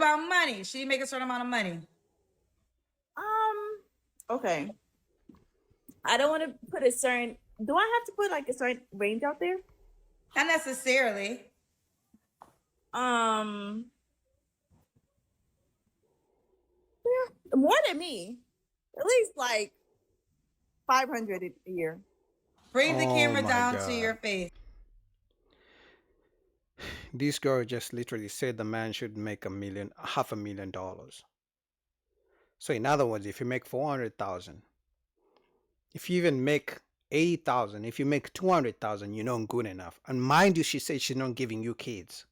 about money? She make a certain amount of money. Okay. I don't want to put a certain. Do I have to put like a certain range out there? Not necessarily. Yeah, more than me. At least like 500 a year. Bring the Oh camera my down to God. your face. This girl just literally said the man should make $500,000. So in other words, if you make 400,000, if you even make 80,000, if you make 200,000, you're not good enough. And mind you, she said she's not giving you kids.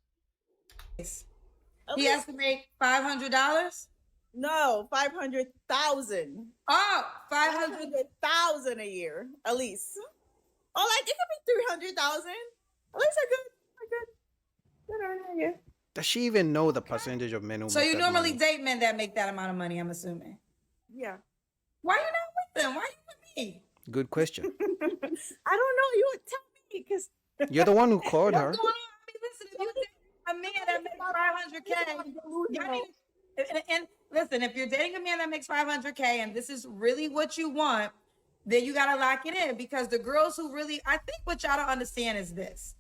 He has to make $500. No, 500,000. Oh, 500,000 a year, at least. Or like it could be 300,000. At least good earner a year. Does she even know the percentage of men who So make you that normally money? date men that make that amount of money, I'm assuming. Yeah. Why you not with them? Why you with me? Good question. I don't know. You would tell me because You're the one who called her. What's going on? I mean, listen, if you date a man that makes 500K, y'all need and listen, if you're dating a man that makes 500K and this is really what you want, then you gotta lock it in, because the girls who really, I think what y'all don't understand is this: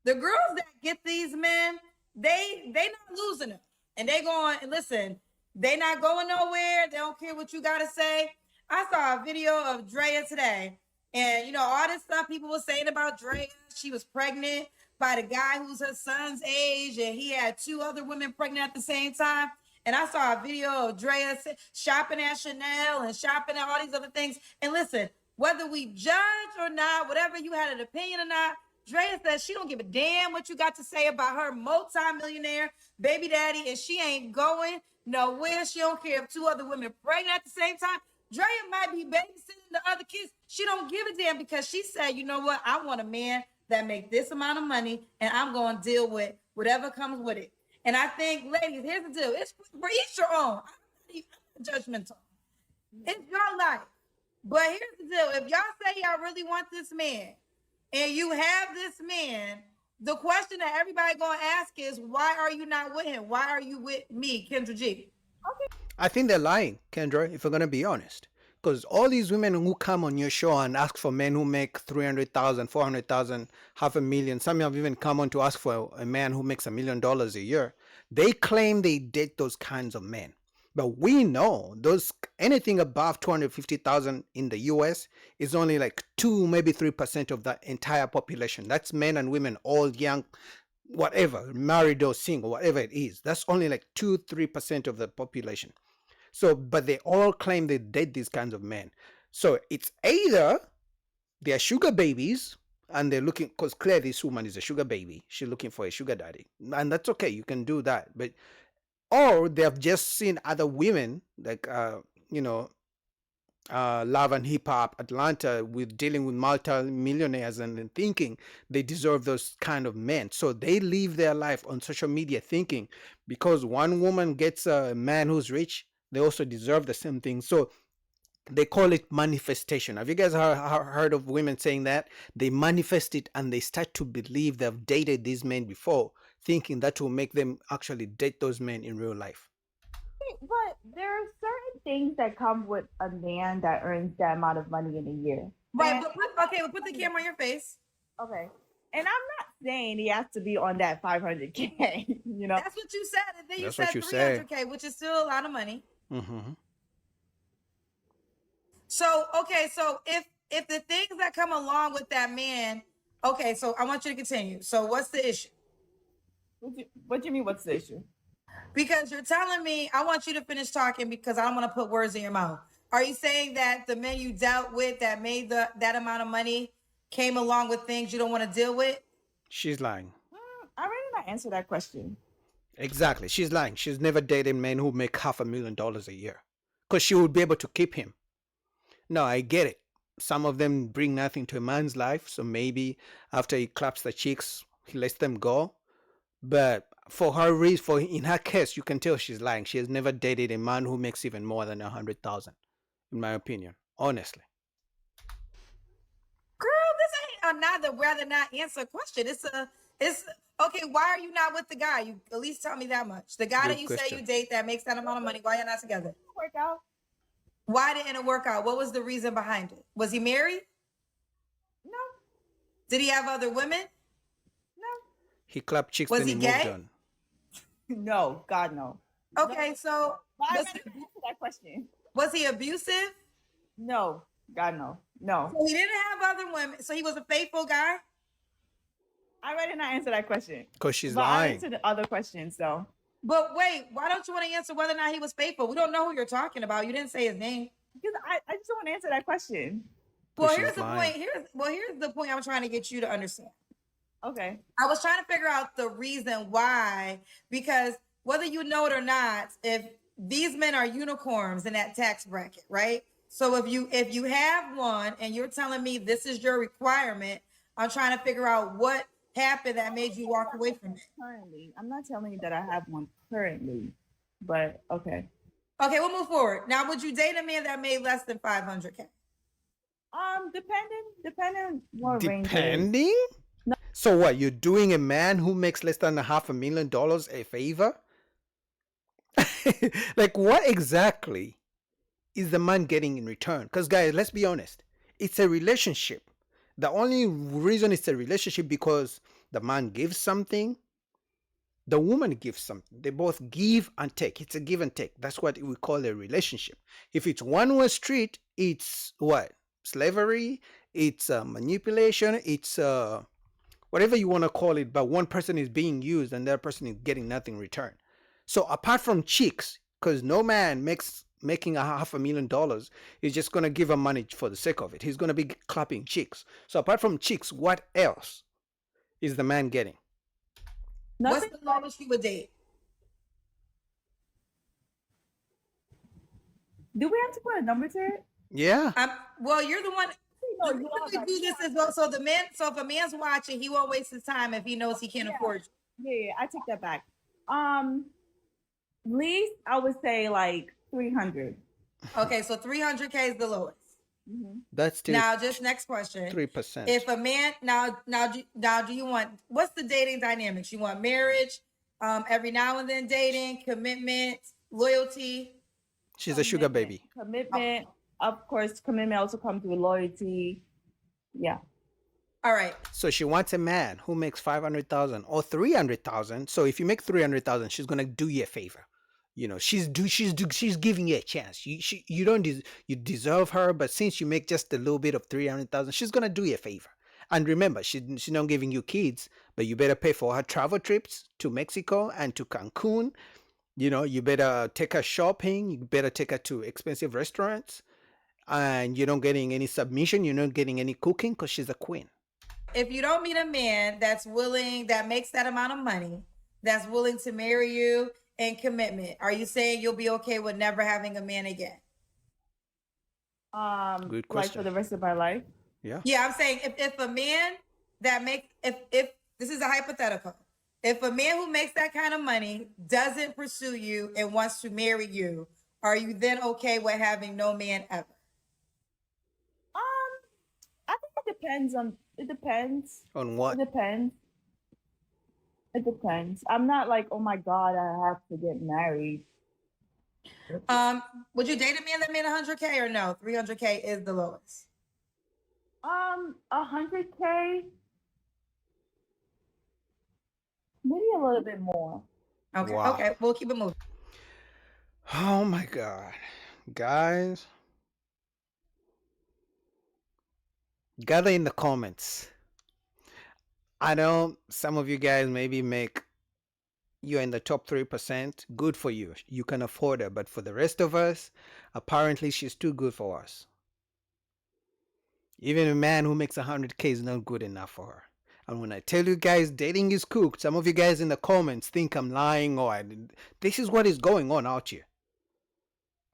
the girls that get these men, they not losing them, and they going, and listen, they not going nowhere. They don't care what you gotta say. I saw a video of Drea today, and you know all this stuff people were saying about Drea. She was pregnant by the guy who's her son's age, and he had 2 other women pregnant at the same time. And I saw a video of Drea shopping at Chanel and shopping at all these other things. And listen, whether we judge or not, whatever you had an opinion or not, Drea says she don't give a damn what you got to say about her multi-millionaire baby daddy, and she ain't going nowhere. She don't care if 2 other women pregnant at the same time. Drea might be babysitting the other kids. She don't give a damn, because she said, you know what? I want a man that make this amount of money, and I'm going to deal with whatever comes with it. And I think, ladies, here's the deal. It's for each your own. I'm not judgmental. It's your life. But here's the deal. If y'all say y'all really want this man, and you have this man, the question that everybody gonna ask is, why are you not with him? Why are you with me, Kendra G? I think they're lying, Kendra, if we're going to be honest. Because all these women who come on your show and ask for men who make 300,000, 400,000, $500,000, some have even come on to ask for a man who makes $1 million a year. They claim they date those kinds of men. But we know those anything above 250,000 in the US is only like 2, maybe 3% of the entire population. That's men and women, all young, whatever, married or single, whatever it is. That's only like 2-3% of the population. So, but they all claim they date these kinds of men. So it's either they're sugar babies and they're looking, because clearly this woman is a sugar baby. She's looking for a sugar daddy. And that's okay. You can do that. But, or they have just seen other women like, Love and Hip Hop Atlanta with dealing with multi-millionaires and thinking they deserve those kind of men. So they live their life on social media thinking because one woman gets a man who's rich, they also deserve the same thing. So they call it manifestation. Have you guys heard of women saying that? They manifest it and they start to believe they've dated these men before, thinking that will make them actually date those men in real life. But there are certain things that come with a man that earns that amount of money in a year. Right, but put the camera on your face. Okay. And I'm not saying he has to be on that 500K, you know. That's what you said. And then you That's said what you say. 300K, which is still a lot of money. Mm-hmm. So, okay, so if the things that come along with that man, okay, so I want you to continue. So what's the issue? What do you mean, what's the issue? Because you're telling me, I want you to finish talking because I don't want to put words in your mouth. Are you saying that the men you dealt with that made that amount of money came along with things you don't want to deal with? She's lying. I really not answer that question. Exactly. She's lying. She's never dated men who make $500,000 a year because she would be able to keep him. No, I get it. Some of them bring nothing to a man's life. So maybe after he claps the cheeks, he lets them go. But for her reason, in her case, you can tell she's lying. She has never dated a man who makes even more than 100,000, in my opinion, honestly. Girl, this ain't another rather not answer question. It's okay. Why are you not with the guy? You at least tell me that much. The guy that Good you say question. you date that makes that amount of money. Why you're not together? Work out. Why didn't it work out? What was the reason behind it? Was he married? No, Did he have other women? no, He clapped cheeks, Was then he he moved gay? on. no. God, no. Okay, so Why am was, I gonna answer that question? was he abusive? No. God, no. No. So he didn't have other women. So he was a faithful guy. I already not answer that question. Because she's But I lying. answered the other questions though. But wait, why don't you want to answer whether or not he was faithful? We don't know who you're talking about. You didn't say his name. Because I just don't want to answer that question. Well, she's here's the lying. point. Here's the point I'm trying to get you to understand. Okay. I was trying to figure out the reason why, because whether you know it or not, if these men are unicorns in that tax bracket, right? So if you have one and you're telling me this is your requirement, I'm trying to figure out what happened that made you walk away from it. Currently, I'm not telling you that I have one currently, but okay. Okay, we'll move forward. Now, would you date a man that made less than 500K? Depending what range. it is. Depending? So what, you're doing a man who makes less than $500,000 a favor? Like, what exactly is the man getting in return? Because guys, let's be honest, it's a relationship. The only reason it's a relationship because the man gives something, the woman gives something. They both give and take. It's a give and take. That's what we call a relationship. If it's one-way street, it's what? Slavery, it's manipulation, it's whatever you want to call it, but one person is being used and the other person is getting nothing in return. So apart from chicks, because no man making $500,000 is just going to give her money for the sake of it. He's going to be clapping chicks. So apart from chicks, what else is the man getting? What's Nothing. the lowest you would date? Do we have to put a number to it? Yeah. Well, you're the one. No, We you are typically right. do this as well. So if a man's watching, he won't waste his time if he knows he can't afford you. Yeah, I take that back. Least I would say like 300. Okay, so 300K is the lowest. That's still Now, just next question. 3%. If a man now do you want, what's the dating dynamics? You want marriage, every now and then dating, commitment, loyalty. She's a sugar baby. Commitment, of course. Commitment also comes with loyalty. Yeah. All right. So she wants a man who makes 500,000 or 300,000. So if you make 300,000, she's gonna do you a favor. You know, she's giving you a chance. You don't you deserve her, but since you make just a little bit of 300,000, she's gonna do you a favor. And remember, she's not giving you kids, but you better pay for her travel trips to Mexico and to Cancun. You know, you better take her shopping. You better take her to expensive restaurants, and you're not getting any submission. You're not getting any cooking because she's a queen. If you don't meet a man that makes that amount of money, that's willing to marry you and commitment, are you saying you'll be okay with never having a man again? Good Like question. for the rest of my life. Yeah. Yeah, I'm saying if a man that makes if this is a hypothetical, if a man who makes that kind of money doesn't pursue you and wants to marry you, are you then okay with having no man ever? I think it depends on. It depends. On what? It depends. It depends. I'm not like, oh my God, I have to get married. Would you date a man that made 100K or no? 300K is the lowest. 100K, maybe a little bit more. Okay, Wow. okay, we'll keep it moving. Oh my God. Guys, gather in the comments. I know some of you guys maybe you're in the top 3%. Good for you. You can afford her. But for the rest of us, apparently she's too good for us. Even a man who makes 100K is not good enough for her. And when I tell you guys dating is cooked, some of you guys in the comments think I'm lying this is what is going on out here.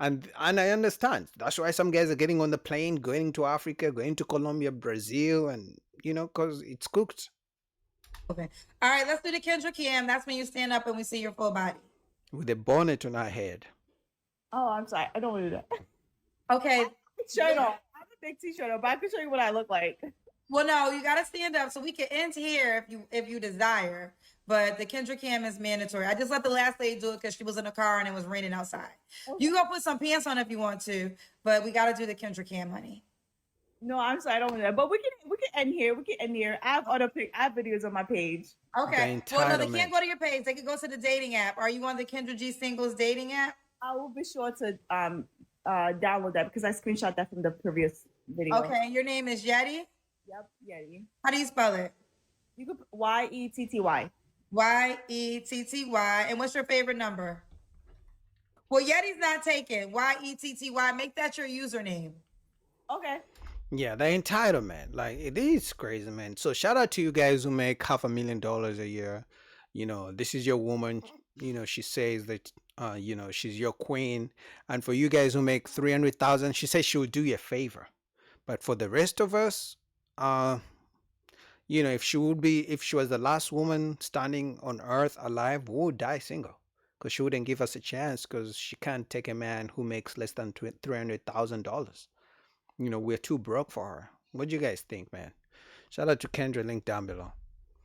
And I understand. That's why some guys are getting on the plane, going to Africa, going to Colombia, Brazil, and because it's cooked. Okay. All right, let's do the Kendra Cam. That's when you stand up and we see your full body. With a bonnet on our head. Oh, I'm sorry. I don't want to do that. Okay. Shirt on. I have a big t-shirt on, but I can show you what I look like. Well, no, you got to stand up so we can end here if you desire. But the Kendra Cam is mandatory. I just let the last lady do it because she was in the car and it was raining outside. You go put some pants on if you want to, but we got to do the Kendra Cam, honey. No, I'm sorry, I don't want that. But we can end here. We can end here. I have I have videos on my page. Okay. Well, no, they entitlement. can't go to your page. They can go to the dating app. Are you on the Kendra G Singles dating app? I will be sure to download that because I screenshot that from the previous video. Okay. Your name is Yeti. Yep. Yeti. How do you spell it? You could YETTY. YETTY. And what's your favorite number? Well, Yeti's not taken. YETTY. Make that your username. Okay. Yeah, the entitlement, like it is crazy, man. So shout out to you guys who make $500,000 a year. You know, this is your woman. You know, she says that you know, she's your queen. And for you guys who make 300,000, she says she will do you a favor. But for the rest of us, you know, if she was the last woman standing on earth alive, we would die single. Because she wouldn't give us a chance because she can't take a man who makes less than $300,000. You know, we're too broke for her. What do you guys think, man? Shout out to Kendra, link down below.